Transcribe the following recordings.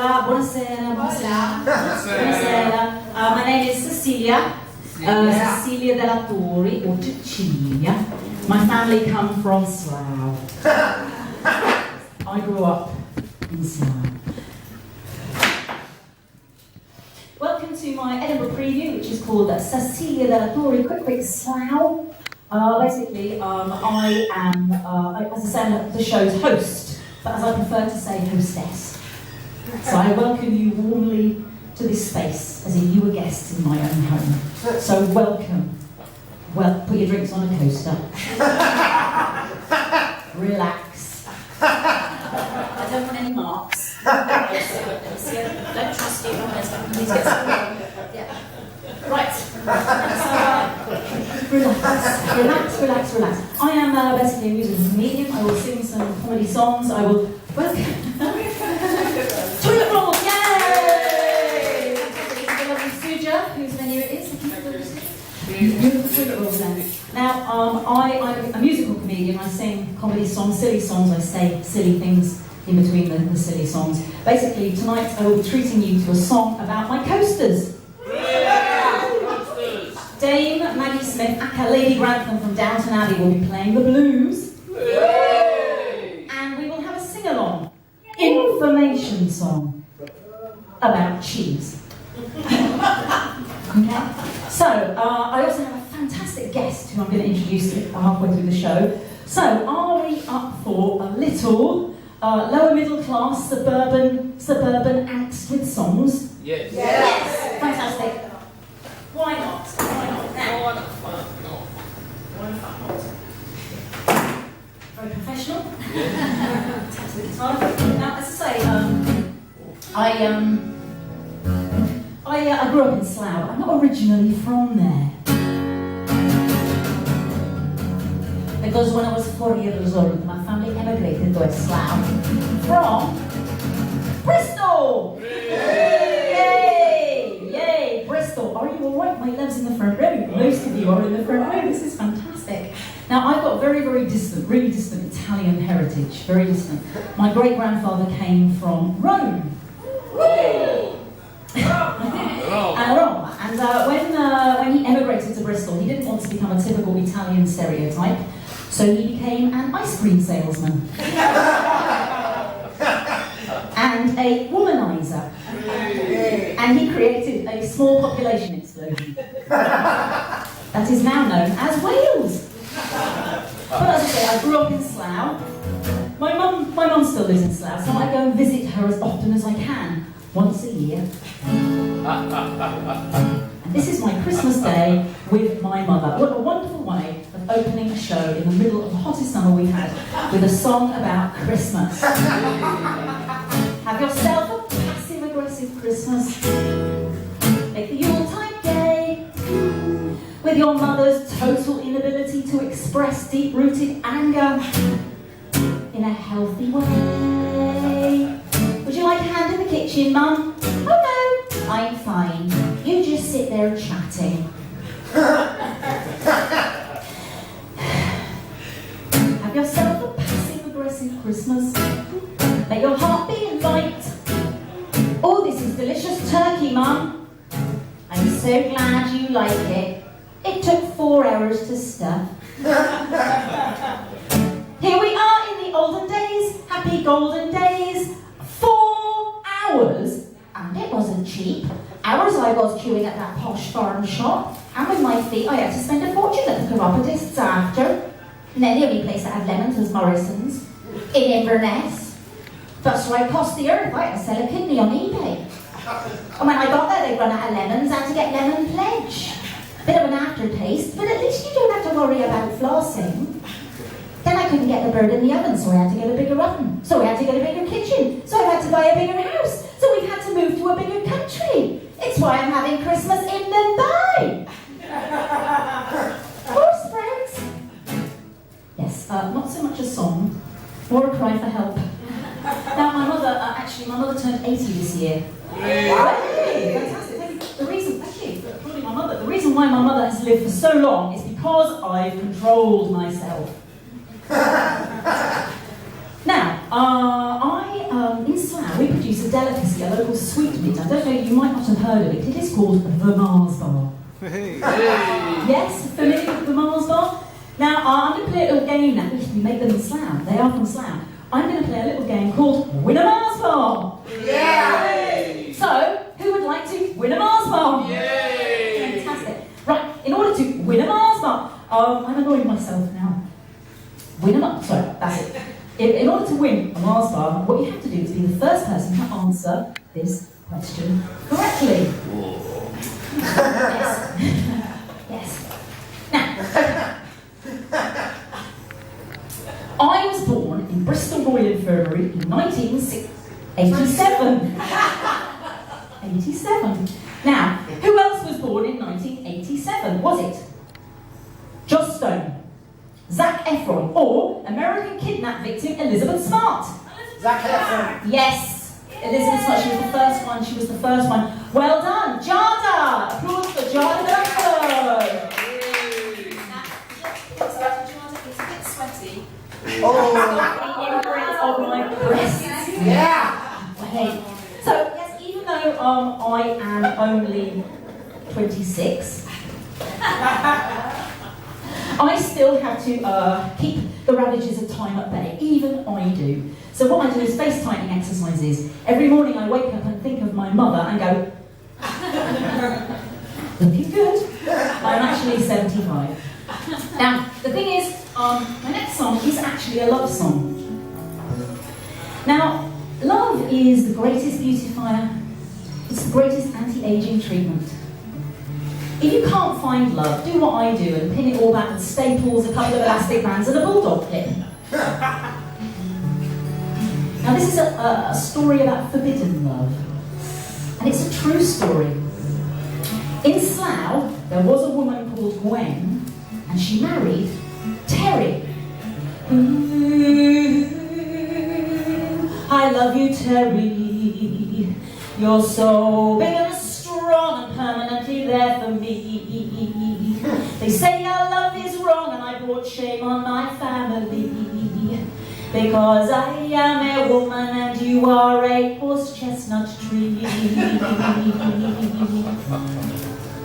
Hola, buonasera, buonasera. Buonasera. My name is Cecilia. Cecilia Delatori, or Cecilia. My family come from Slough. I grew up in Slough. Welcome to my Edinburgh preview, which is called CECILIA DELATORI, quick Slough. Basically, I am, as I said, the show's host, but as I prefer to say, hostess. So I welcome you warmly to this space, as if you were guests in my own home. So welcome. Well, put your drinks on a coaster. Relax. I don't want any marks. Don't trust you. Yeah. Right. So, relax. I am basically a musical comedian. I will sing some comedy songs. I will toilet roll. Yay! The lovely Suja, whose menu it is. Beautiful toilet rolls then. Now, I'm a musical comedian. I sing comedy songs, silly songs. I say silly things in between the silly songs. Basically, tonight I will be treating you to a song about my coasters. Dame Maggie Smith, aka Lady Grantham from Downton Abbey, will be playing the blues. And we will have a sing-along, information song about cheese. Okay? So, I also have a fantastic guest who I'm going to introduce halfway through the show. So, are we up for a little lower middle class suburban angst with songs? Yes. Yes. Fantastic. Why not? Now, very professional. Tap the guitar. Now, as I say, I grew up in Slough. I'm not originally from there. Because when I was 4 years old, my family emigrated to Slough from Bristol! Yay! Bristol. Are you alright? My love's in the front row. Most of you are in the front row. This is fantastic. Now, I've got really distant Italian heritage. Very distant. My great-grandfather came from Rome. Rome. And when he emigrated to Bristol, he didn't want to become a typical Italian stereotype, so he became an ice cream salesman. And a womanizer. And he created a small population explosion that is now known as Wales. But as I say, I grew up in Slough. My mum still lives in Slough, so I go and visit her as often as I can, once a year. And this is my Christmas day with my mother. What a wonderful way of opening a show in the middle of the hottest summer we've had with a song about Christmas. Have yourself a passive-aggressive Christmas. Make the Yuletide gay. With your mother's total inability to express deep-rooted anger in a healthy way. Would you like a hand in the kitchen, Mum? Oh no, I'm fine. You just sit there chatting. Have yourself a passive-aggressive Christmas. May your heart be light. Oh, this is delicious turkey, Mum. I'm so glad you like it. It took 4 hours to stuff. Here we are in the olden days, happy golden days. 4 hours, and it wasn't cheap. Hours I was queuing at that posh farm shop, and with my feet I had to spend a fortune at the chiropodist's after. And then the only place that had lemons was Morrison's, in Inverness. Bus ride cost the earth, I had to sell a kidney on eBay. And when I got there, they'd run out of lemons, I had to get lemon pledge. Bit of an aftertaste, but at least you don't have to worry about flossing. Then I couldn't get the bird in the oven, so I had to get a bigger oven. So I had to get a bigger kitchen. So I had to buy a bigger house. So we've had to move to a bigger country. It's why I'm having Christmas in Mumbai. Horse friends. Yes, not so much a song, more a cry for help. Now my mother turned 80 this year. Hey, fantastic. The reason why my mother has lived for so long is because I've controlled myself. Now, I in Slough, we produce a delicacy, a local sweetmeat. I don't know, you might not have heard of it. It is called the Mars bar. Hey. Yes, familiar with the Mars bar? Now, I'm going to play a little game now. We make them in Slough. They are from Slough. I'm going to play a little game called Win a Mars bar. Yay! So, who would like to win a Mars bar? Yay! Fantastic. Right, in order to win a Mars bar, I'm annoying myself now. Win a Mars, sorry, that's it. In order to win a Mars bar, what you have to do is be the first person to answer this question correctly. Yes. Yes. Now, I was born in Bristol Royal Infirmary in 1987. 87. Now, who else was born in 1987? Was it Joss Stone, Zac Efron, or American kidnap victim Elizabeth Smart? Zac Efron. Yes, Elizabeth Smart. She was the first one. She was the first one. Well done, Jada. Applause for Jada Delaford. It's a bit sweaty. Oh. The imprint of my breasts. Yeah. Okay. So yes, even though I am only 26. I still have to keep the ravages of time at bay, even I do. So what I do is face tightening exercises. Every morning I wake up and think of my mother and go, looking good. I'm actually 75. Now, the thing is, my next song is actually a love song. Now, love is the greatest beautifier. It's the greatest anti-aging treatment. If you can't find love, do what I do and pin it all back with staples, a couple of elastic bands and a bulldog clip. Now this is a story about forbidden love. And it's a true story. In Slough, there was a woman called Gwen, and she married Terry. I love you, Terry. You're so big and strong and permanently there for me. They say our love is wrong and I brought shame on my family. Because I am a woman and you are a horse chestnut tree.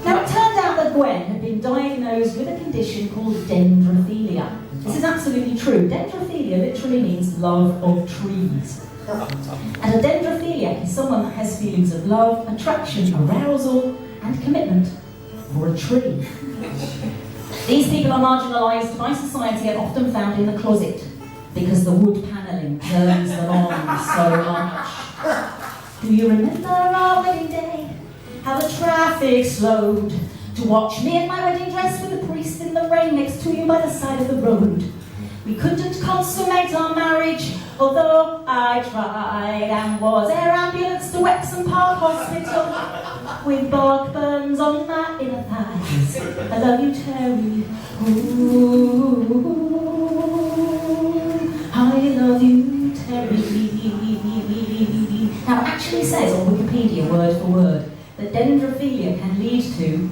Now it turned out that Gwen had been diagnosed with a condition called dendrophilia. This is absolutely true. Dendrophilia literally means love of trees. And a dendrophiliac is someone that has feelings of love, attraction, arousal, and commitment for a tree. These people are marginalised by society and often found in the closet because the wood panelling turns them on so much. Do you remember our wedding day? How the traffic slowed to watch me in my wedding dress with a priest in the rain next to you by the side of the road. We couldn't consummate our marriage, although I tried, and was air ambulance to Wexham Park Hospital with bog burns on my inner thighs. I love you, Terry. Ooh, I love you, Terry. Now, it actually says on Wikipedia, word for word, that dendrophilia can lead to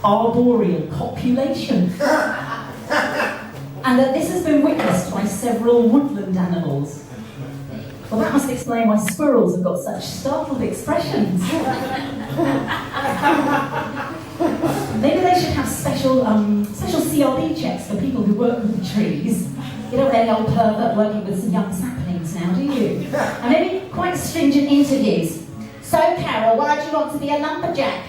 arboreal copulation. And that this has been witnessed by several woodland animals. Well, that must explain why squirrels have got such startled expressions. Maybe they should have special CRB checks for people who work with the trees. You don't want any old pervert working with some young saplings now, do you? And maybe quite stringent interviews. So, Carol, why do you want to be a lumberjack?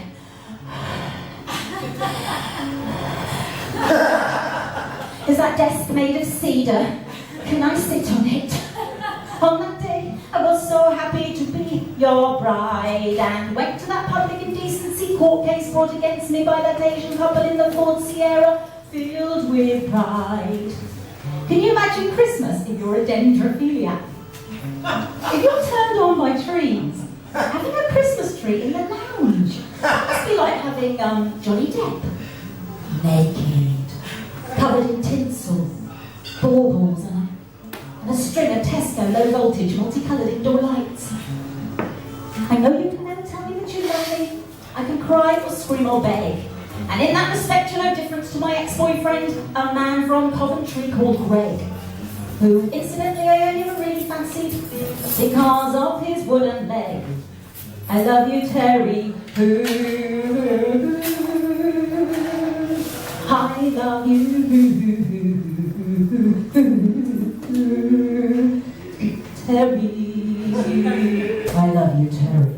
Is that desk made of cedar? Can I sit on it? On that day, I was so happy to be your bride and went to that public indecency court case brought against me by that Asian couple in the Ford Sierra, filled with pride. Can you imagine Christmas if you're a dendrophiliac? If you're turned on by trees, having a Christmas tree in the lounge must be like having Johnny Depp naked, covered in tinsel, baubles, and a string of Tesco low-voltage, multicoloured indoor lights. I know you can never tell me that you love me. I can cry or scream or beg. And in that respect, you're no different to my ex-boyfriend, a man from Coventry called Greg. who incidentally I only ever really fancied because of his wooden leg. I love you, Terry. I love you, Terry. I love you, Terry.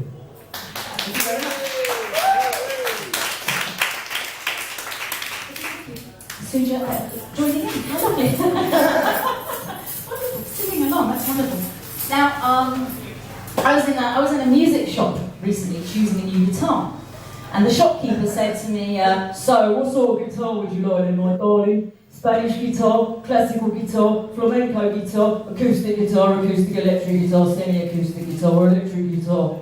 Suja, joining in. How lovely. Singing along, that's wonderful. Now, I was in a music shop recently choosing a new guitar, and the shopkeeper said to me, so what sort of guitar would you like, my darling? Spanish guitar, classical guitar, flamenco guitar, acoustic guitar, acoustic electric guitar, semi-acoustic guitar, or electric guitar.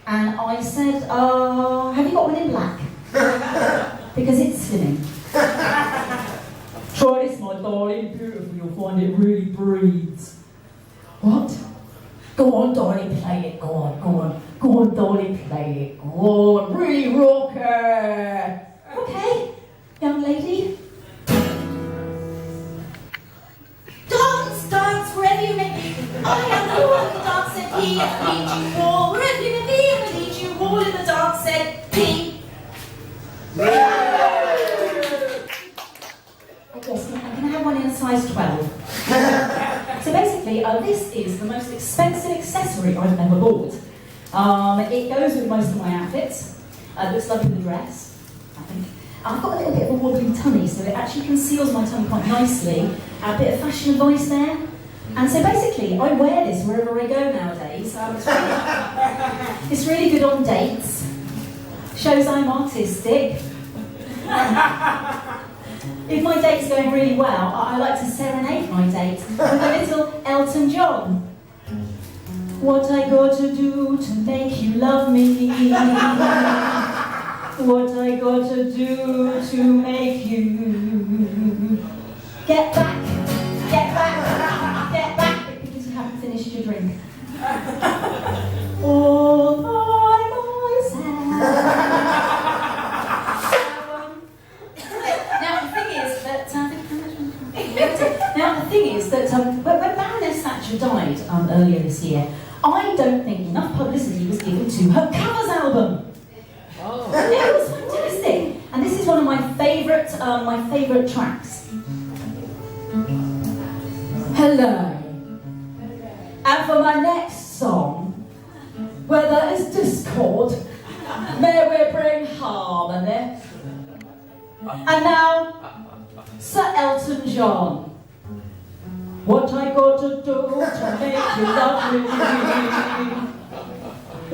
And I said, have you got one in black? Because it's slimming. Try this, my darling, beautiful, you'll find it really breathes. What? Go on, darling, play it, go on, go on. Go on, darling, play it, go on, really rock it. Okay, young lady. Dance, dance, wherever you may be. I am the one who dance said he, I lead you all. Wherever you may be, I lead you all in the dance said he. Yes, I'm going to have one in a size 12. So basically, this is the most expensive accessory I've ever bought. It goes with most of my outfits. It looks like in the dress, I think. I've got a little bit of a wobbly tummy, so it actually conceals my tummy quite nicely. A bit of fashion advice there. And so basically, I wear this wherever I go nowadays. It's really good on dates. Shows I'm artistic. If my date's going really well, I like to serenade my date with a little Elton John. What I got to do to make you love me? What I got to do to make you get back, get back, get back, because you haven't finished your drink. All by myself. Now the thing is that when Baroness Thatcher died earlier this year, I don't think enough publicity was given to her covers album. Oh. It was fantastic, and this is one of my favourite tracks. Hello. And for my next song, where there is discord, may we bring harmony. And now, Sir Elton John. What I got to do to make you love me?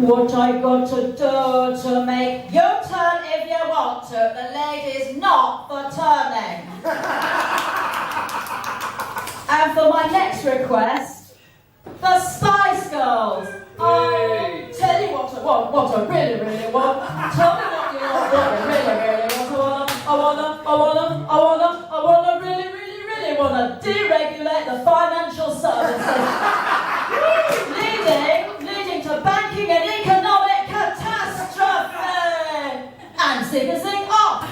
What I got to do to make you turn if you want to? The lady's not for turning. And for my next request, the Spice Girls. I tell you what I really, really want. Tell me what you want, what you really, really want. I wanna really, really, really wanna deregulate the financial services, leading to banking and economic catastrophe. And sing a sing off.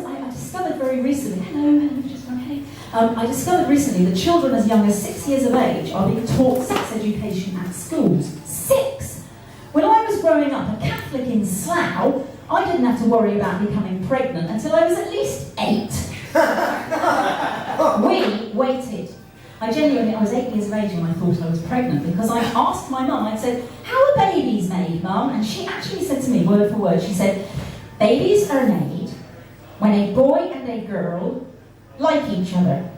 I discovered very recently. Hello, just okay. I discovered recently that children as young as 6 years of age are being taught sex education at schools. 6! When I was growing up, a Catholic in Slough, I didn't have to worry about becoming pregnant until I was at least 8. We waited. I was 8 years of age and I thought I was pregnant because I asked my mum, I said, how are babies made, Mum? And she actually said to me, word for word, she said, babies are made when a boy and a girl like each other.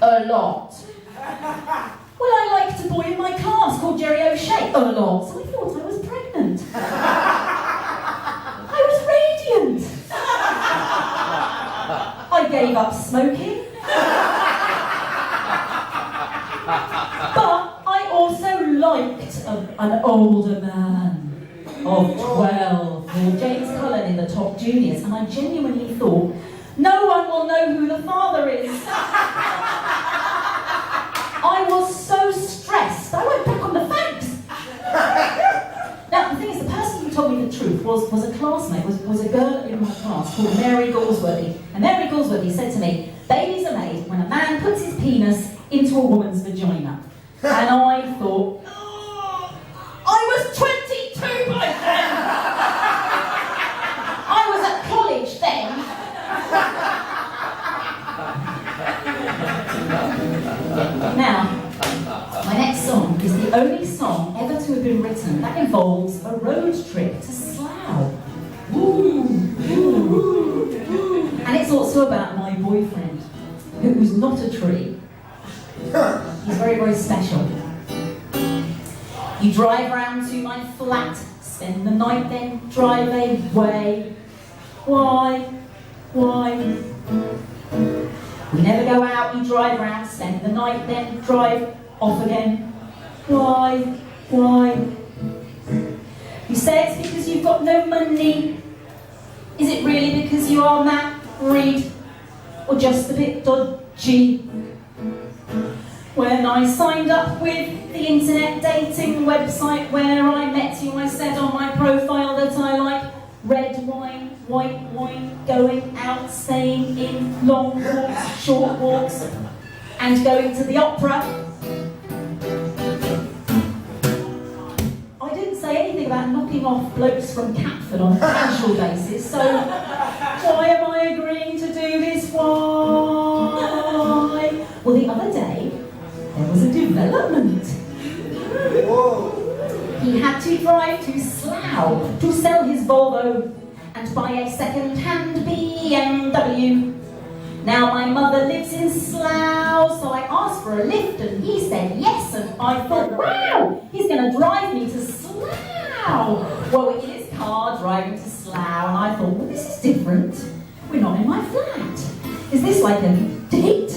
A lot. Well, I liked a boy in my class called Jerry O'Shea. A lot. So I thought I was pregnant. I was radiant. I gave up smoking. But I also liked an older man of 12 called James Cullen in the Top Juniors, and I genuinely thought, no one will know who the father is. I was so stressed, I went back on the facts. Now, the was a classmate, was a girl in my class called Mary Galsworthy. And Mary Galsworthy said to me, babies are made when a man puts his penis into a woman's vagina. And I thought, oh, I was 22 by then! I was at college then. Now, my next song is the only song ever to have been written that involves a road trip to Slough. Ooh, ooh, ooh. And it's also about my boyfriend, who's not a tree. He's very, very special. You drive round to my flat, spend the night, then drive away. Why? We never go out, you drive round, spend the night, then drive off again. Why? You say it's because you've got no money. Is it really because you are married? Or just a bit dodgy? When I signed up with the internet dating website where I met you, I said on my profile that I like red wine, white wine, going out, staying in, long walks, short walks, and going to the opera. I didn't say anything about knocking off blokes from Catford on a casual basis, so why am I agreeing to do this? Why? Well, the other day, there was a development. Whoa. He had to drive to Slough to sell his Volvo and buy a second-hand BMW. Now my mother lives in Slough, so I asked for a lift and he said yes, and I thought, wow, he's going to drive me to Slough. Well, in his car driving to Slough, and I thought, well, this is different. We're not in my flat. Is this like a date?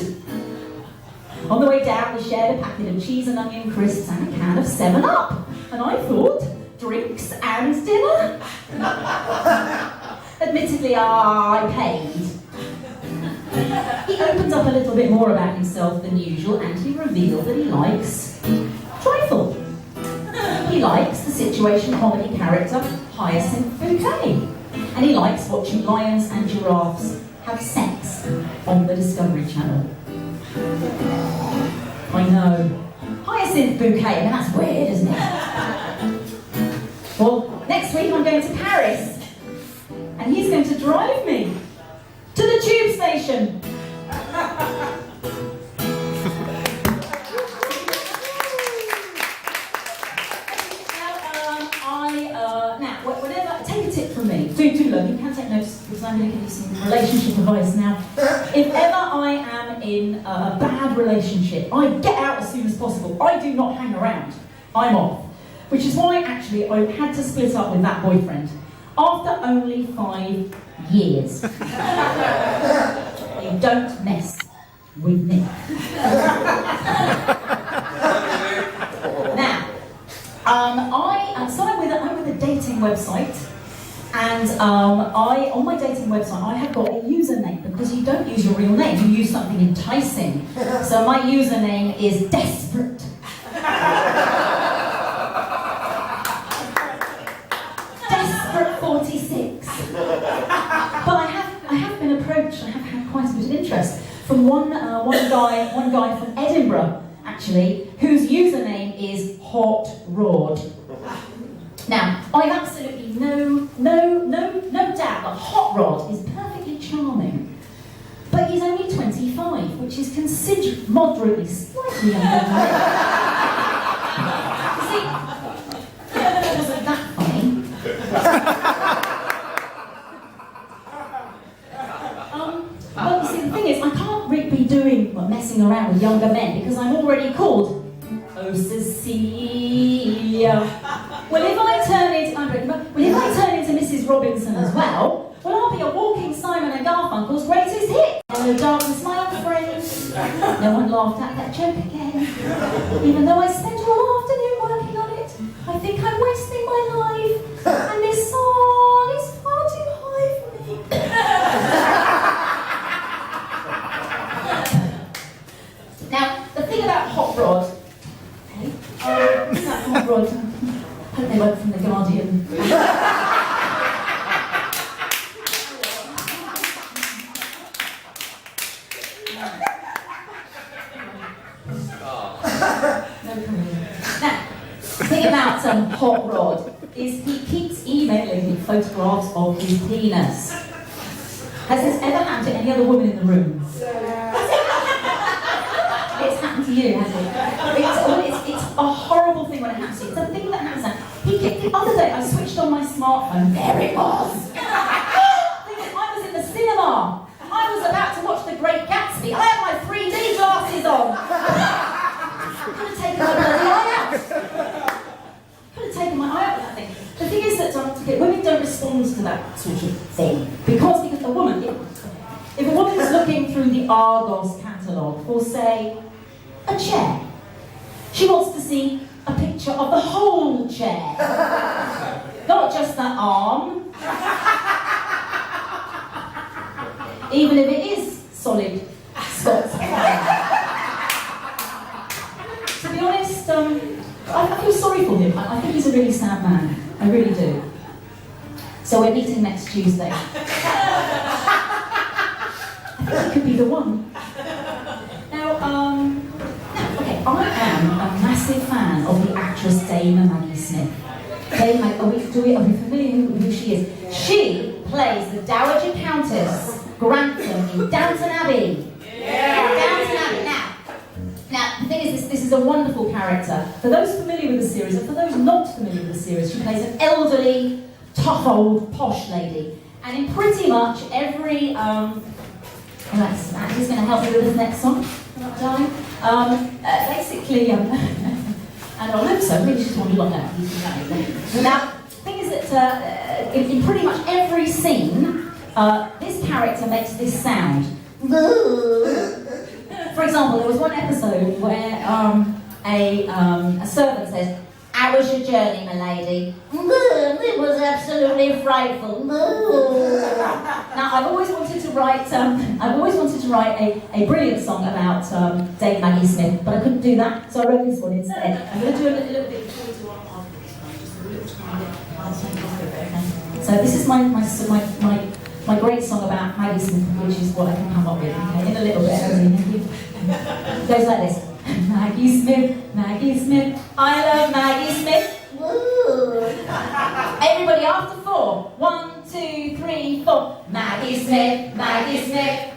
On the way down, we shared a packet of cheese and onion crisps and a can of 7-Up. And I thought, drinks and dinner? Admittedly, I paid. He opens up a little bit more about himself than usual, and he revealed that he likes trifle. He likes the situation comedy character Hyacinth Bouquet. And he likes watching lions and giraffes have sex on the Discovery Channel. I know. Hyacinth Bouquet, I mean, that's weird, isn't it? Well, next week I'm going to Paris, and he's going to drive me to the tube station. Take a tip from me. Do learn. You can take notes because I'm going to give you some relationship advice now. If ever I am in a bad relationship, I get out as soon as possible. I do not hang around. I'm off. Which is why, actually, I had to split up with that boyfriend after only 5 years. You don't mess with me. Now, I'm with a dating website, and on my dating website I have got a username because you don't use your real name, you use something enticing. So my username is Desperate. Desperate 46. But I have been approached. I have had quite a bit of interest from one guy from Edinburgh, actually, whose username is Hot Rod. Now, I've absolutely no doubt that Hot Rod is perfectly charming, but he's only 25, which is considered moderately, slightly younger than me. You see, it wasn't that funny. Well, you see, the thing is, I can't really be doing messing around with younger men because I'm already called CECILIA. Well, if I turn into Mrs. Robinson as well, I'll be a walking Simon and Garfunkel's greatest hit. Hello, darkness, my old friend. No one laughed at that joke again. Even though I spent all afternoon working on it, I think I'm wasting my life. And this song is far too high for me. Now, the thing about Hot Rod, that Hot Rod, I hope they weren't from The Guardian. no career. Now, the thing about Hot Rod is he keeps emailing me photographs of his penis. Has this ever happened to any other woman in the room? It's happened to you, hasn't it? It's a horrible thing when it happens to you. It's a thing that happens. The other day, I switched on my smartphone. There it was. I was in the cinema. I was about to watch The Great Gatsby. I had my 3D glasses on. Could have taken my bloody eye out. Could have taken my eye out of that thing. The thing is that women don't respond to that sort of thing because a woman, if a woman's looking through the Argos catalogue for, say, a chair, she wants to see a picture of the whole chair, not just the arm. Even if it is solid Scots pine. To be honest, I feel sorry for him. I think he's a really sad man. I really do. So we're meeting next Tuesday. I think he could be the one. Now, okay, I am a massive fan of the actress Dame Maggie Smith. Are we familiar with who she is? She plays the Dowager Countess Grantham in Downton Abbey. Yeah. Downton Abbey. Now, the thing is, this is a wonderful character. For those familiar with the series, and for those not familiar with the series, she plays an elderly, tough old posh lady. And in pretty much every, Andy's going to help me with this next song, darling. Basically, and I hope so, maybe she's one longer. Now, the thing is that in pretty much every scene, this character makes this sound. For example, there was one episode where a servant says, "How was your journey, my lady?" "It was absolutely frightful." Now, I've always wanted to write a brilliant song about Dame Maggie Smith, but I couldn't do that, so I wrote this one instead. I'm going to do a little bit. So this is my great song about Maggie Smith, which is what I can come up with, okay, in a little bit. It goes like this. Maggie Smith, I love Maggie Smith. Woo. Everybody after 4. 1, 2, 3, 4. Maggie Smith,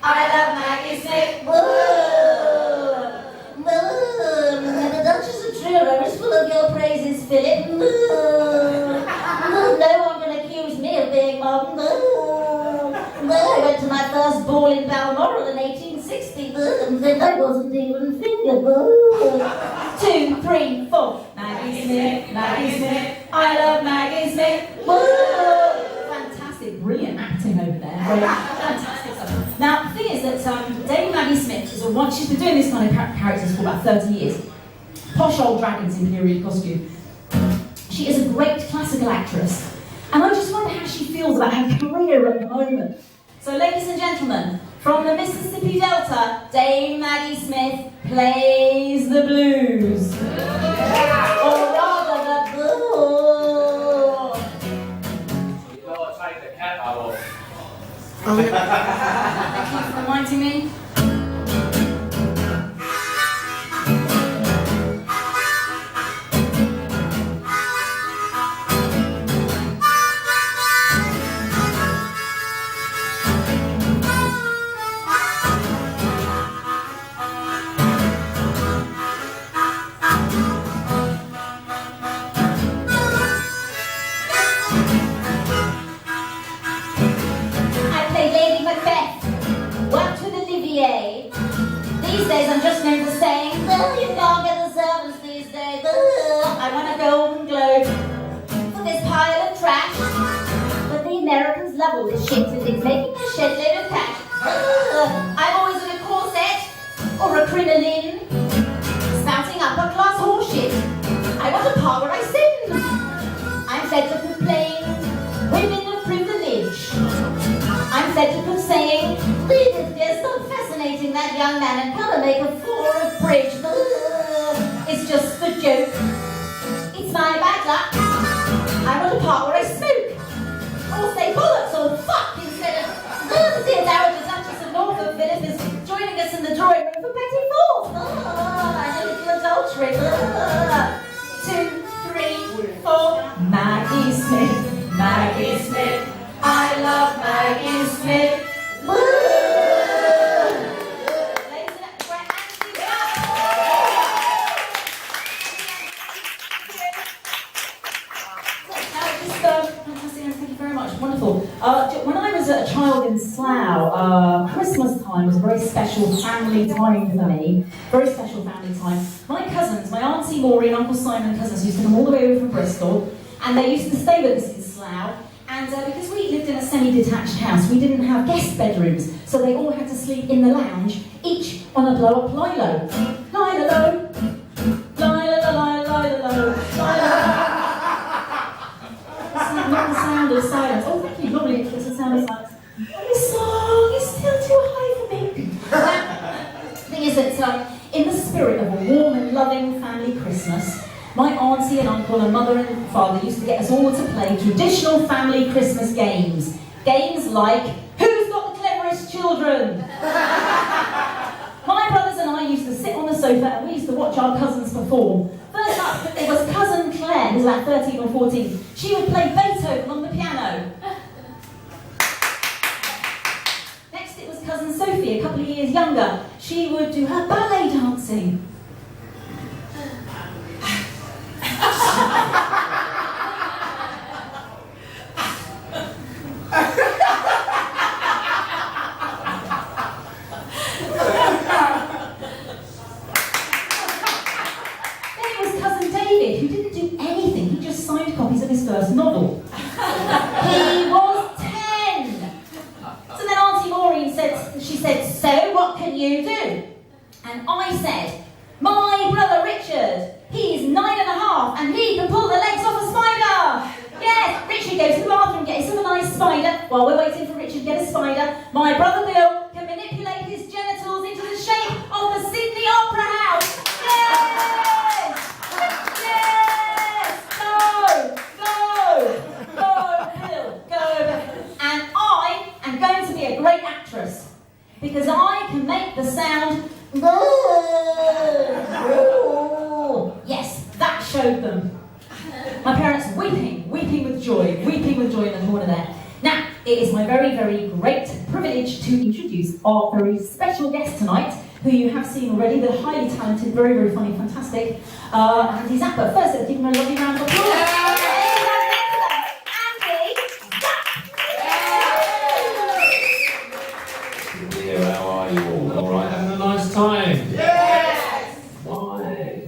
I love Maggie Smith. Woo. The Duchess of Truro is full of your praises, Philip. Woo. No one can accuse me of being modern. I went to my first ball in Balmoral in 1860, and then I wasn't even fingered. 2, 3, 4. Maggie Smith, I love Maggie Smith. Woo! Fantastic, brilliant acting over there. Fantastic stuff. Now, the thing is that Dame Maggie Smith is she's been doing this kind of characters for about 30 years. Posh old dragons in period costume. She is a great classical actress. And I just wonder how she feels about her career at the moment. So, ladies and gentlemen, from the Mississippi Delta, Dame Maggie Smith plays the blues. Yeah. Or rather, the blues. You gotta take the cat off. Thank you for reminding me. These days I'm just known for saying, you can't get the servants these days. I want a Golden Globe for this pile of trash. But the Americans love all this shit and it's making a shed load of cash. I'm always in a corset or a crinoline, spouting upper class horseshit. I want a part where I sin. I'm fed up of playing women of privilege. I'm fed up of saying, please dear, stop fascinating that young man and come and make a 4 of bridge. It's just a joke. It's my bad luck. I want a part where I smoke. Or say bollocks or fuck instead of the dear Dowager Duchess of Norfolk Philip is joining us in the drawing room for petty fourth. I know little adultery. child in Slough, Christmas time was a very special family time for me. Very special family time. My cousins, my Auntie Maury and Uncle Simon cousins used to come all the way over from Bristol, and they used to stay with us in Slough. And because we lived in a semi-detached house, we didn't have guest bedrooms, so they all had to sleep in the lounge, each on a blow-up lilo. Lilo, lilo, not the sound of silence. Oh, thank you. Normally it's the sound of silence. Oh, this song is still too high for me. The thing is that in the spirit of a warm and loving family Christmas, my auntie and uncle and mother and father used to get us all to play traditional family Christmas games. Games like, who's got the cleverest children? My brothers and I used to sit on the sofa and we used to watch our cousins perform. First up, it was cousin Claire, who was about 13 or 14. She would play Beethoven on the piano. Next it was cousin Sophie, a couple of years younger. She would do her ballet dancing. Who didn't do anything, he just signed copies of his first novel. He was 10! So then Auntie Maureen said, so what can you do? And I said, my brother Richard, he's 9.5 and he can pull the legs off a spider! Yes, Richard goes to the bathroom, get himself a nice spider. While we're waiting for Richard to get a spider, my brother Bill can manipulate his genitals into the shape of the Sydney Opera House. Yes! I'm going to be a great actress because I can make the sound. Yes, that showed them. My parents weeping with joy in the corner there. Now, it is my very, very great privilege to introduce our very special guest tonight, who you have seen already, the highly talented, very, very funny, fantastic Andy Zapp. First, let's give him a lovely round of applause. Alright, having a nice time? Yes! Why?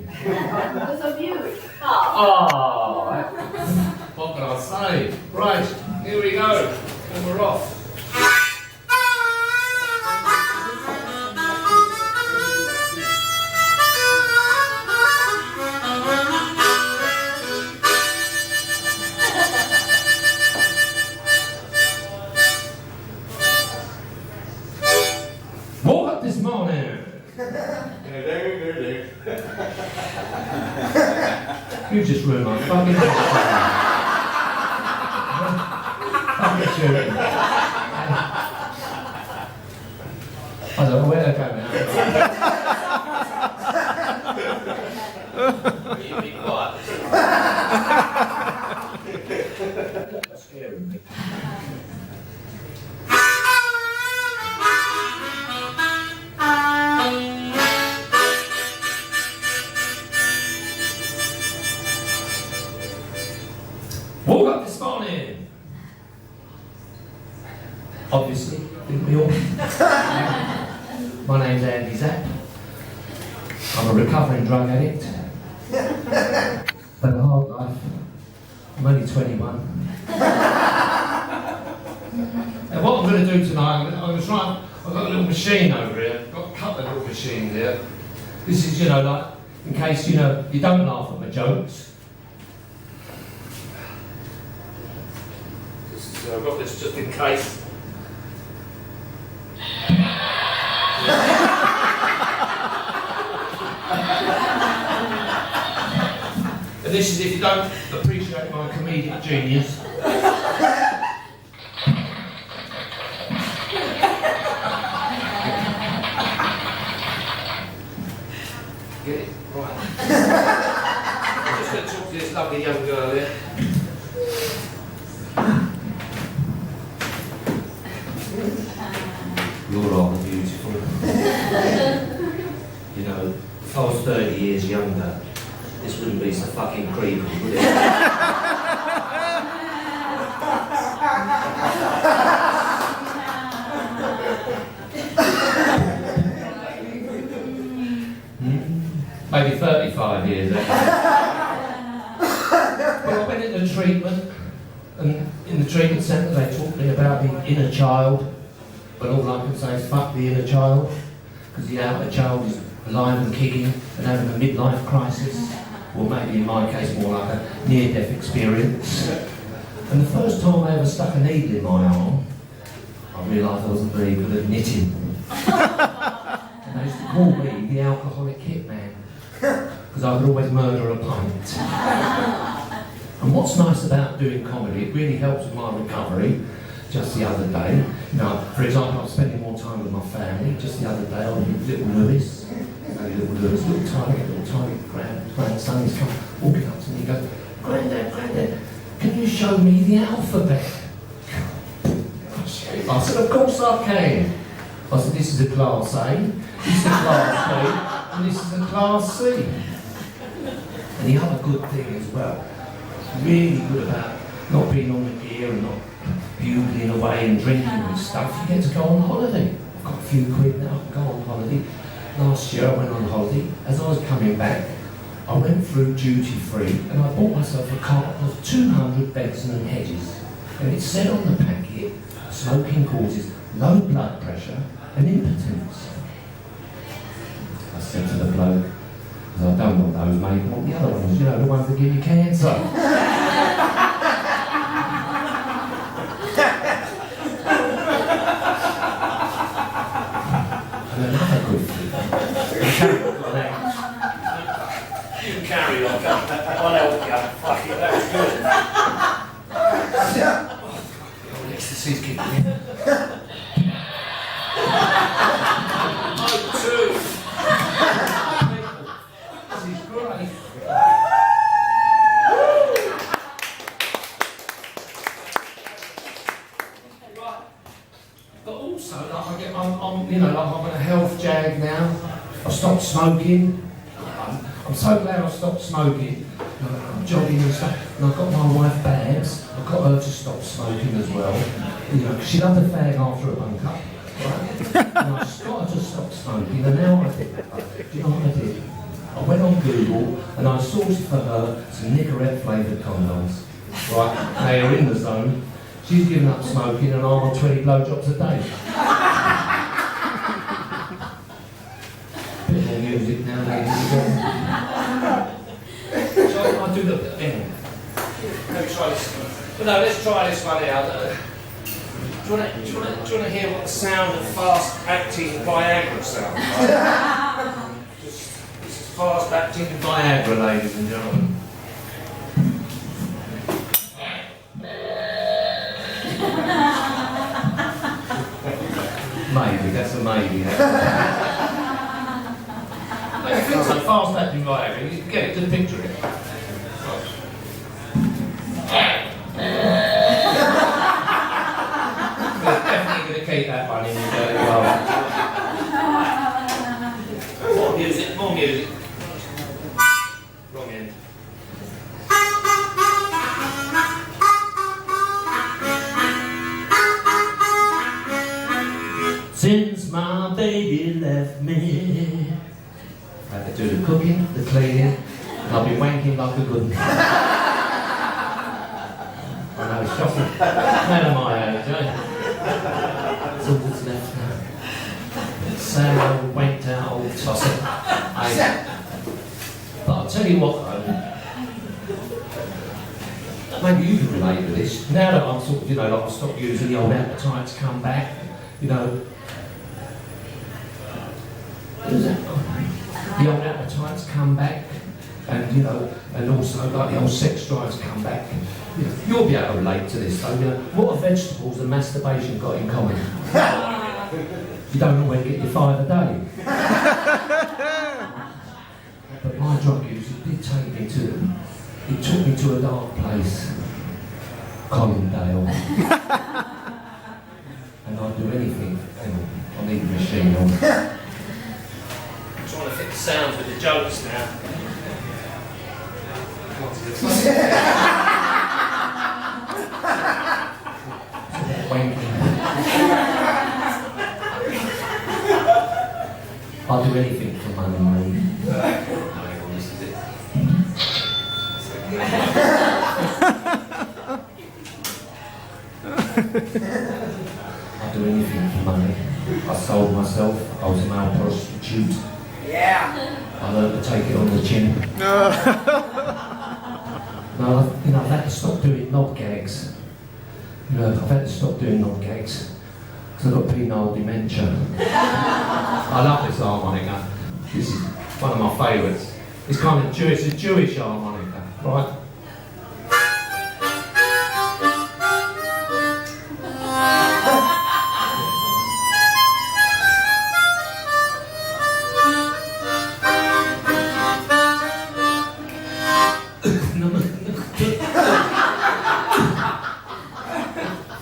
Because of you. Oh, what can I say? Right, here we go. And we're off. Woke up this morning. You just ruined my fucking life. I don't know where they're going now. You be quiet. That's scaring me. Woke up this morning. Obviously, didn't we all? My name's Andy Zapp. I'm a recovering drug addict. But a hard life. I'm only 21. And what I'm going to do tonight, I'm going to try. I've got a little machine over here. I've got a couple of little machines here. This is, like, in case, you don't laugh at my jokes. I've got this just in case. And this is if you don't appreciate my comedic genius. Get it? Right. I'm just going to talk to this lovely young girl here. You're all beautiful. If I was 30 years younger, this wouldn't be so fucking creepy, would it? Maybe 35 years. Well, I went into treatment, and in the treatment centre they taught me about the inner child, but all I can say is fuck the inner child, because the outer child is alive and kicking and having a midlife crisis, or maybe in my case more like a near-death experience. And the first time I ever stuck a needle in my arm, I realised I wasn't very good at knitting. And they used to call me the alcoholic hitman, because I would always murder a pint. And what's nice about doing comedy, it really helps with my recovery. Just the other day, you know, for example, I was spending more time with my family. Just the other day, I was with little Lewis, little tiny grandson. He's come walking up to me. He goes, Grandad, can you show me the alphabet? I said, of course I can. I said, this is a class A, this is a class B, and this is a class C. And the other good thing as well, really good about not being on the gear and not bugling away and drinking and stuff, you get to go on holiday. I've got a few quid now, I can go on holiday. Last year I went on holiday. As I was coming back, I went through duty free and I bought myself a carton of 200 Benson and Hedges. And it said on the packet, smoking causes low blood pressure and impotence. I said to the bloke, because I don't want those, mate, I want the other ones, you know, the ones that give you cancer. Another good thing. You can carry on. I'll help you. Fuck it, that was good. Oh, ecstasy's kicking in. Oh, two. This is great. But also, like I'm you know, like I'm on a health jag now. I've stopped smoking. I'm so glad I stopped smoking. I'm jogging and stuff. And I've got my wife Babs. I've got her to stop smoking as well. You know, 'cause she loved the fag after a bunk up. Right? And I just got her to stop smoking. And now I think, do you know what I did? I went on Google and I sourced for her some Nicorette flavoured condoms. Right? They are in the zone. She's given up smoking and I'm on 20 blowjobs a day. Bit more music now, ladies and gentlemen. So I do look at them. Let me try this one. But no, let's try this one out. Do you want to hear what the sound of fast-acting Viagra sounds like? This is fast-acting Viagra, ladies and gentlemen. Maybe, that's a maybe. I think so, fast-acting Viagra, you can get it to picture it. We're definitely going to keep that one in the dirty world. More music, more music. Wrong end. Since my baby left me, I had to do the cooking, the cleaning, and I've been wanking like a good one. I know, it's shocking. Man of my age, eh? That's all that's left now. Sad old wanked out old tosser. But I'll tell you what though, maybe you can relate to this. Now that I'm sort of, you know, like I've stopped using the old appetite's come back, you know. The old appetite's come back, and you know, and also like the old sex drive's come back. You know, you'll be able to relate to this though. You know, what have vegetables and masturbation got in common? You don't always get your 5 a day. But my drug use, it did take me to, it took me to a dark place, Colindale. And I'd do anything. Hang on, I need the machine on. Trying to fit the sounds with the jokes now. I'll do anything for money, mate. I'd do anything for money. I sold myself. I was a male prostitute. Yeah. I learned to take it on the chin. No, I've had to stop doing knob gags. I've had to stop doing knob gags because I've got penile dementia. I love this harmonica. This is one of my favourites. It's kind of Jewish, it's a Jewish harmonica, right?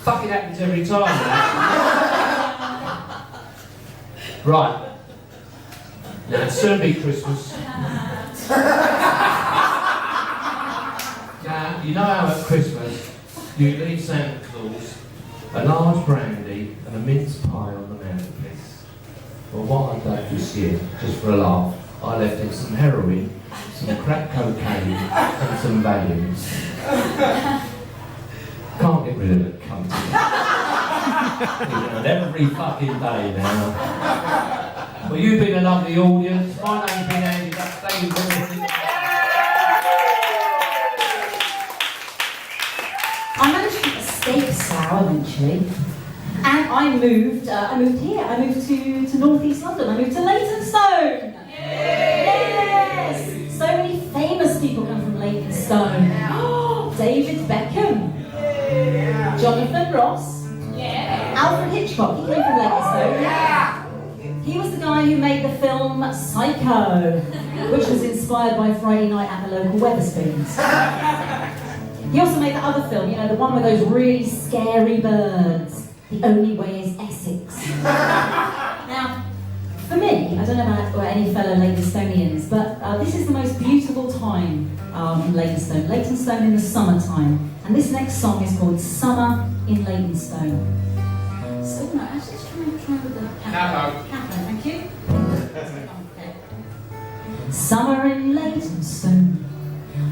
Fucking happens every time, man. Right. Now, it'll soon be Christmas. Now, you know how at Christmas you leave Santa Claus a large brandy and a mince pie on the mantelpiece. Well, what I did this year, just for a laugh, I left him some heroin, some crack cocaine and some Valiums. Can't get rid of it, cunt. Every fucking day now. Well, you've been a lovely audience. My name's been Andy Zapp. Thank you for listening. I managed to escape Slough eventually, and I moved here. I moved to North East London. I moved to Leytonstone. Yes! So many famous people come from Leytonstone. David Beckham, Jonathan Ross, Alfred Hitchcock. He came from Leytonstone. He was the guy who made the film Psycho, which was inspired by Friday Night at the local Wetherspoons. He also made that other film, you know, the one with those really scary birds. The Only Way is Essex. Now, for me, I don't know about any fellow Leytonstonians, but this is the most beautiful time in Leytonstone. Leytonstone in the summertime. And this next song is called Summer in Leytonstone. So, no, actually, let's try with the capo, thank you. Okay. Summer in Leytonstone.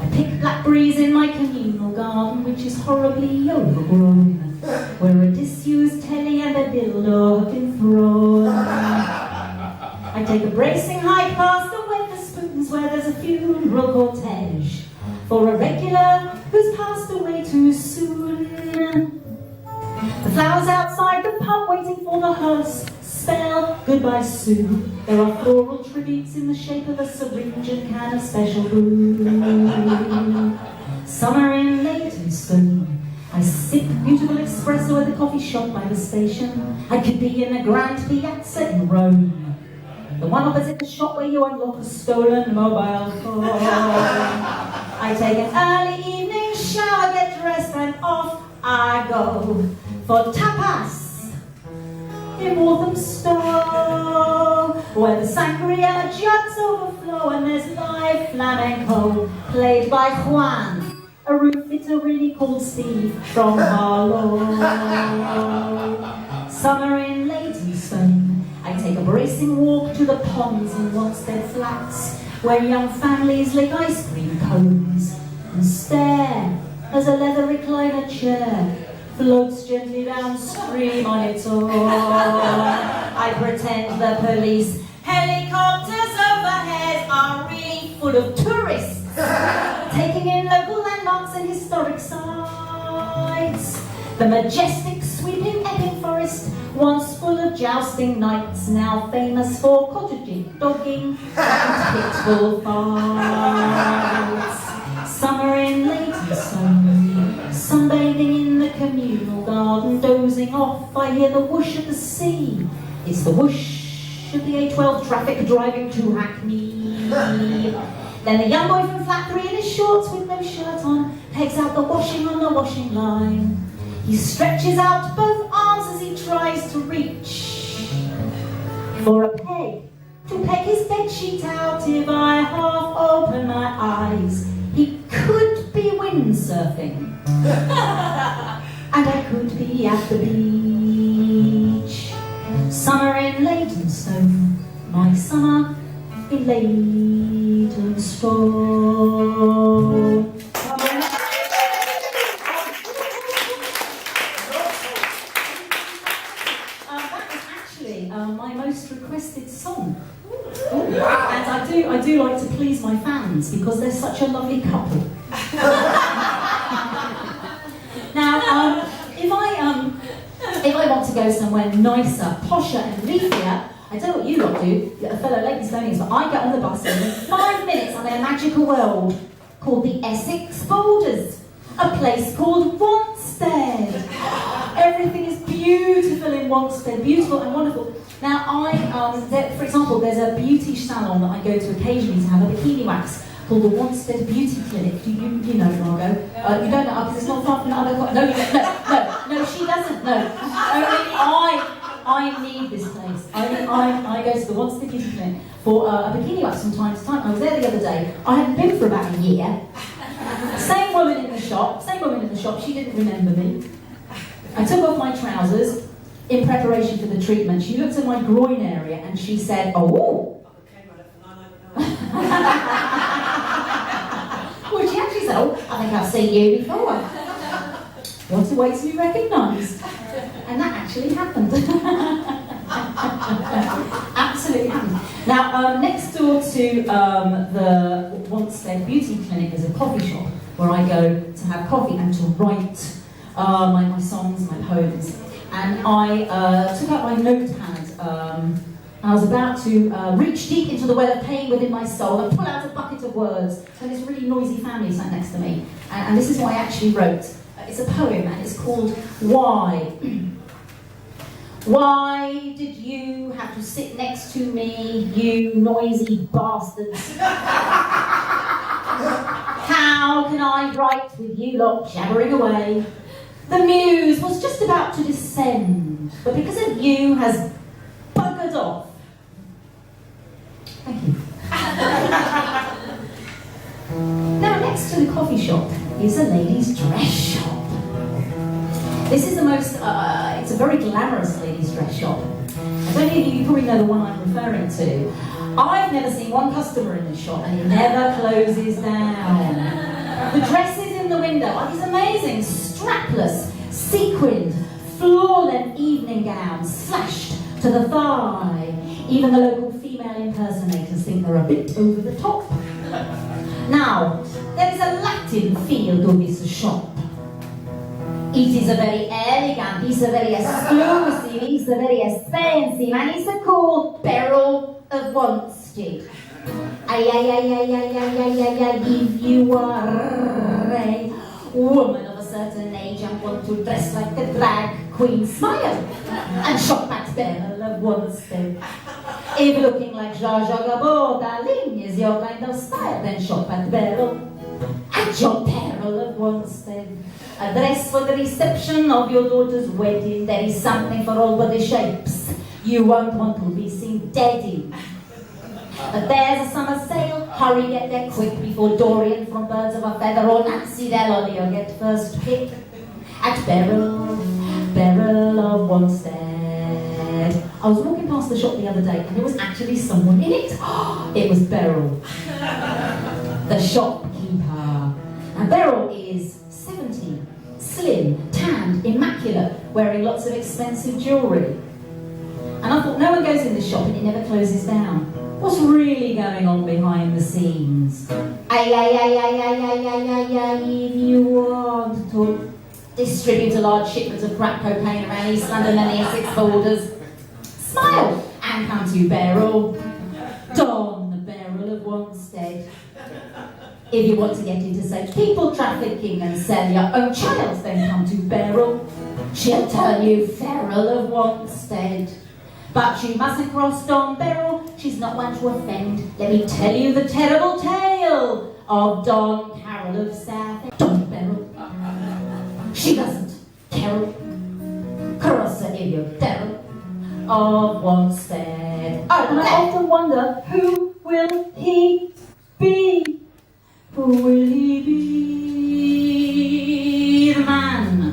I pick blackberries in my communal garden, which is horribly overgrown, where a disused telly and a dildo have been thrown. I take a bracing hike past the Wetherspoons, where there's a funeral cortege for a regular who's passed away too soon. The flowers outside the pub waiting for the hearse spell goodbye Sue. There are floral tributes in the shape of a syringe and can of special brew. Summer in Leytonstone. I sip beautiful espresso at the coffee shop by the station. I could be in a grand piazza in Rome, the one opposite the shop where you unlock a stolen mobile phone. I take an early evening shower, get dressed and off I go for tapas in Walthamstow, where the sangria jugs overflow and there's live flamenco played by Juan, a root fitter really called Steve from Harlow. Summer in Leytonstone. I take a bracing walk to the ponds in Wanstead Flats, where young families lick ice cream cones and stare as a leather recliner chair floats gently downstream on its own. I pretend the police helicopters overhead are really full of tourists, taking in local landmarks and historic sites. The majestic sweeping Epping Forest, once full of jousting knights, now famous for cottaging, dogging and pitbull fights. Summer in Leytonstone, sunbathing in the communal garden, dozing off, I hear the whoosh of the sea. It's the whoosh of the A12 traffic driving to Hackney. Then the young boy from Flat 3 in his shorts with no shirt on pegs out the washing on the washing line. He stretches out both arms as he tries to reach for a peg, to peg his bedsheet out. If I half open my eyes, he could be windsurfing, and I could be at the beach. Summer in Leytonstone, my summer in Leytonstone. friends because they're such a lovely couple. Now, if I want to go somewhere nicer, posher and leafier, I don't know what you lot do, fellow Leytonstonians, but I get on the bus and in 5 minutes I'm in a magical world called the Essex Borders, a place called Wanstead. Everything is beautiful in Wanstead, beautiful and wonderful. Now, for example, there's a beauty salon that I go to occasionally to have a bikini wax called the Wanstead Beauty Clinic. Do you know, Margot? You don't know, because it's not far from the other... No, no, she doesn't, no. Only I need this place. I go to the Wanstead Beauty Clinic for a bikini wax from time to time. I was there the other day. I hadn't been for about a year. Same woman in the shop, she didn't remember me. I took off my trousers in preparation for the treatment. She looked at my groin area and she said, oh. Well, she actually said, oh, I think I've seen you before. What a way to be recognised. And that actually happened. Absolutely happened. Now, next door to the Wanstead Beauty Clinic is a coffee shop where I go to have coffee and to write my songs, my poems. And I took out my notepad. I was about to reach deep into the well of pain within my soul and pull out a bucket of words. And this really noisy family sat next to me. And this is what I actually wrote. It's a poem and it's called Why. Why did you have to sit next to me, you noisy bastards? How can I write with you lot jabbering away? The muse was just about to descend, but because of you has buggered off. Thank you. Now, next to the coffee shop is a ladies' dress shop. This is the most, it's a very glamorous ladies' dress shop. As many of you probably know the one I'm referring to. I've never seen one customer in this shop and it never closes down. The dresses in the window are these amazing, strapless, sequined, floor-length evening gowns slashed to the thigh. Even the local female impersonators think they're a bit over the top. Now, there is a Latin feel to this shop. It is a very elegant, it's a very exclusive, it's a very expensive, and it's a called Barrel of Wanstead. If you are a woman of a certain age and want to dress like a drag queen, smile and shop at Barrel of Wanstead. If looking like Zsa Zsa Gabor, darling, is your kind of style, then shop at Barrel. At your peril of Wanstead. A dress for the reception of your daughter's wedding. There is something for all body shapes. You won't want to be seen dead in. But there's a summer sale. Hurry, get there quick before Dorian from Birds of a Feather or Nancy Delolly will get first pick. At Barrel of Wanstead. I was walking past the shop the other day and there was actually someone in it. It was Beryl, the shopkeeper. And Beryl is 70, slim, tanned, immaculate, wearing lots of expensive jewellery. And I thought, no one goes in this shop and it never closes down. What's really going on behind the scenes? If you want to distribute a large shipment of crack cocaine around East London and the Essex Borders, smile and come to Beryl. Don the Barrel of Wanstead. If you want to get into such people trafficking and sell your own child, then come to Beryl. She'll tell you Feral of Wanstead. But you mustn't cross Don Beryl, she's not one to offend. Let me tell you the terrible tale of Don Carol of South. Don Beryl. She doesn't. Carol. Cross her if you're Beryl of Wanstead. And I often wonder, who will he be? Who will he be? The man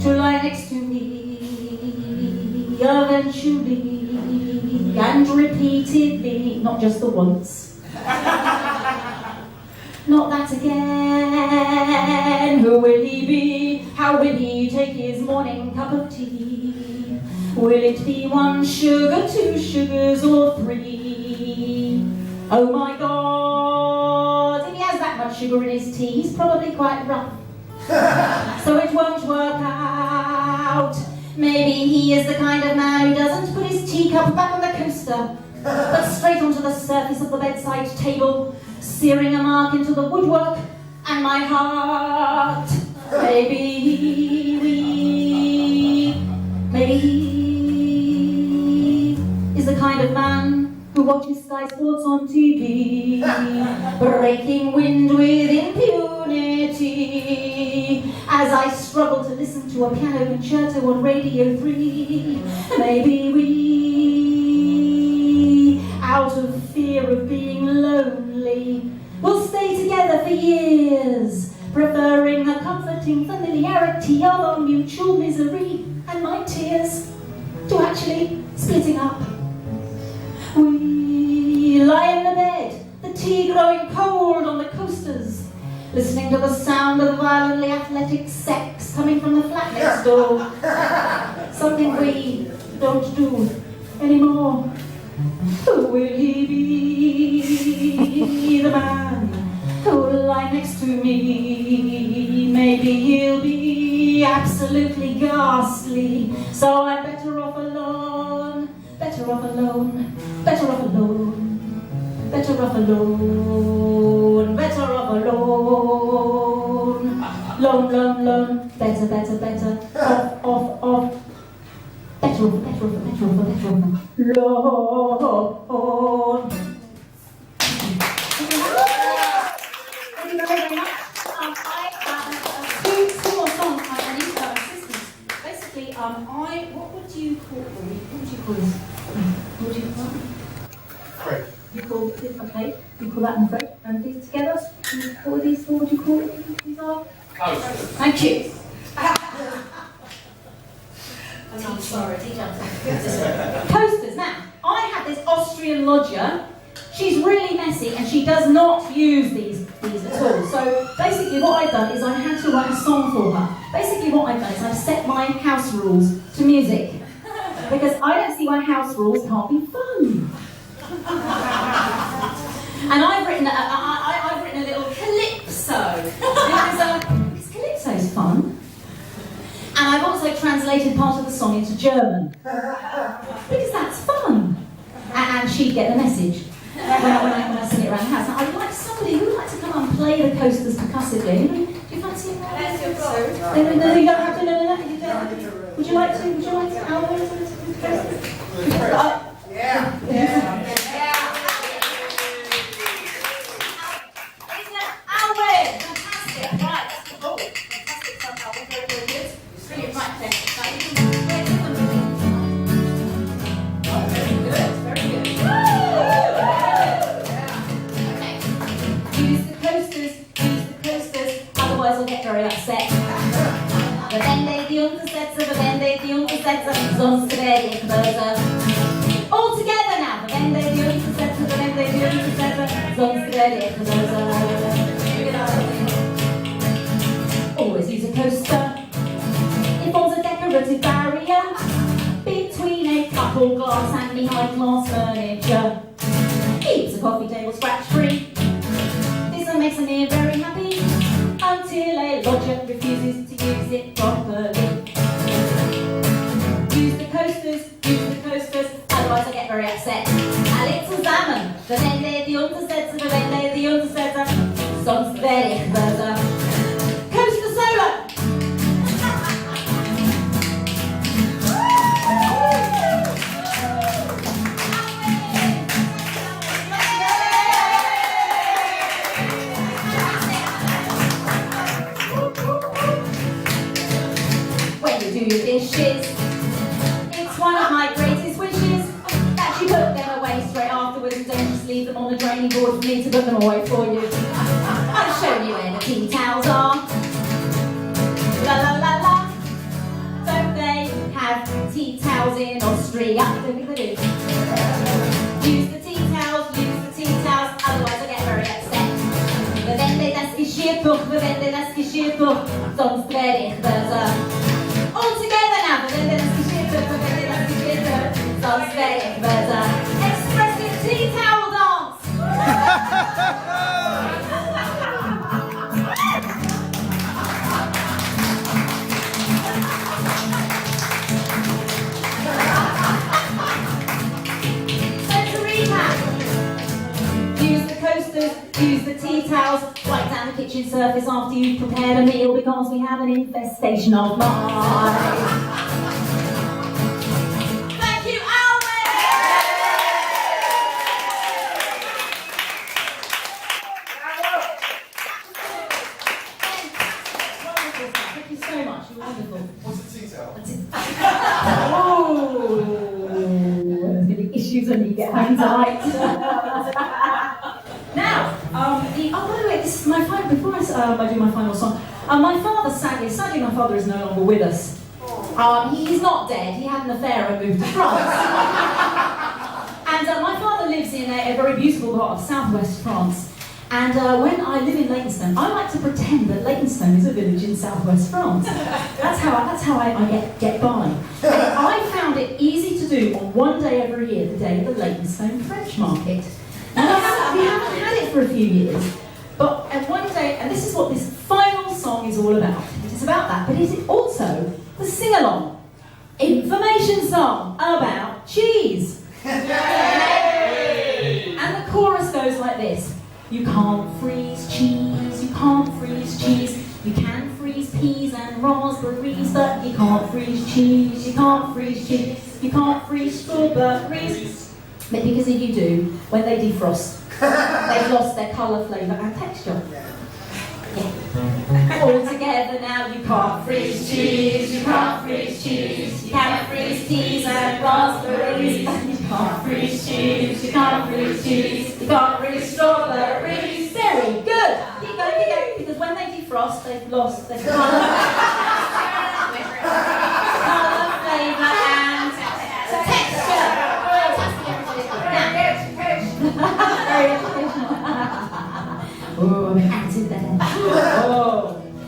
to lie next to me eventually and repeatedly, not just the once. Not that again. Who will he be? How will he take his morning cup of tea? Will it be 1 sugar, 2 sugars, or 3? Oh my God! sugar in his tea. He's probably quite rough. So it won't work out. Maybe he is the kind of man who doesn't put his teacup back on the coaster, but straight onto the surface of the bedside table, searing a mark into the woodwork and my heart. Maybe he is the kind of man who watches Sky Sports on TV, breaking wind with impunity, as I struggle to listen to a piano concerto on Radio 3. Maybe we, out of fear of being lonely, will stay together for years, preferring the comforting familiarity of our mutual misery and my tears to actually splitting up. We lie in the bed, the tea growing cold on the coasters, listening to the sound of violently athletic sex coming from the flat next door. Something we don't do anymore. Who will he be? The man who will lie next to me. Maybe he'll be absolutely ghastly, so I'm better off alone. Better off alone. Better off alone. Better off alone. Better off alone. Lone, lone, lone. Better, better, better. Off, off, off. Better off, better off, better off, better off. Lord. Thank you very much. I have two more songs. I need assistance. Basically, what would you call them? What would you call this? What would you call them? Great. You call this, okay? You call that one great. And these together? You call these, what would you call these are? Coasters. Thank you. I'm sorry, Coasters. Now, I have this Austrian lodger. She's really messy and she does not use these at all. So basically what I've done is I had to write a song for her. Basically what I've done is I've set my house rules to music. Because I don't see why house rules can't be fun. And I've written a little calypso. Because calypso's fun. And I've also translated part of the song into German. Because that's fun. And she'd get the message when I sing it around the house. Now, I'd like somebody who would like to come and play the coasters percussively. Do you fancy it? No, you don't have to. No. You don't. Would you like to? Albert? Yeah. Albert! Fantastic. Right. Oh, fantastic stuff, Albert. Very, very good. Brilliant. Right then. Very good. Use the coasters, otherwise I'll get very upset. Verwende die Untersätze, sonst werde ich böse. All together now. Verwende die Untersätze, sonst werde ich böse. Always use a coaster. It forms a decorative barrier between a couple glass and me high-class furniture. Keeps the coffee table scratch-free. This one makes me very happy until a lodger refuses to use it properly. Use the coasters, otherwise I get very upset. Alex zusammen, verwende die Untersätze, sonst werde ich böse. Coaster solo! Do your dishes. It's one of my greatest wishes that you put them away straight afterwards and don't just leave them on the draining board for me to put them away for you. I've shown you where the tea towels are. La la la la. Don't they have tea towels in Austria? Use the tea towels, otherwise I get very upset. Verwende das Geschirrtuch, sonst werde ich böse. All together now, sonst werde ich böse. Expressive tea towel dance! house, wipe down the kitchen surface after you've prepared a meal because we have an infestation of mice. Thank you, Alvin! Wonderful. Thank you so much. You're wonderful. What's the detail? Oh, there's going to be issues when you get home tonight. Now, by the way, this is my final, before I do my final song, my father, sadly my father is no longer with us. He's not dead, he had an affair and moved to France. And my father lives in a very beautiful part of southwest France. And when I live in Leytonstone, I like to pretend that Leytonstone is a village in southwest France. That's how I get by. And I found it easy to do on one day every year, the day of the Leytonstone French market. Now, we haven't had it for a few years, but one day, and this is what this final song is all about. It is about that, but it is also the sing-along information song about cheese. And the chorus goes like this. You can't freeze cheese, you can't freeze cheese. You can freeze peas and raspberries, but you can't freeze cheese, you can't freeze cheese. You can't freeze strawberries. But because if you do, when they defrost, they've lost their colour, flavour and texture. Yeah. All together now, you can't freeze cheese, you can't freeze cheese. You can't freeze peas and raspberries, but you can't freeze cheese, you can't freeze cheese. You can't freeze strawberries. Very good. Keep going, because when they defrost, they've lost their colour, flavour and texture. Oh,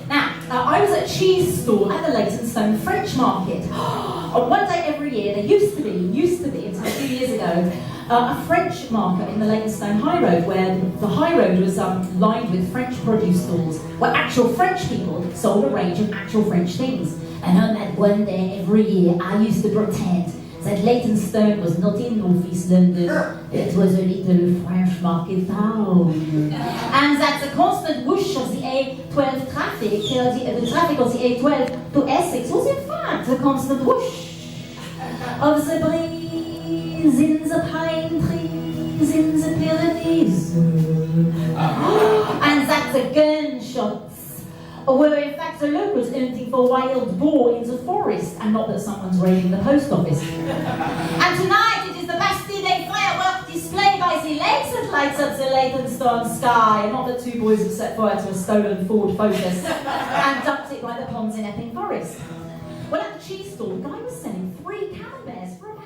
Now, I was at a cheese stall at the Leytonstone French market. On one day every year, there used to be until a few years ago, a French market in the Leytonstone High Road, where the High Road was lined with French produce stalls, where actual French people sold a range of actual French things. And on that one day every year, I used to pretend that Leytonstone was not in North East London, it was a little French market town. And that the constant whoosh of the A12 traffic, the traffic of the A12 to Essex was in fact a constant whoosh of the breeze in the pine trees in the Pyrenees. And that the gunshots were in fact the locals hunting for wild boar in the forest, and not that someone's raiding the post office. And tonight it is the Bastille Day firework display by the lakes that lights up the Leytonstone sky, and not that two boys have set fire to a stolen Ford Focus and dumped it by the ponds in Epping Forest. Well, at the cheese stall, the guy was selling 3 camemberts for £1.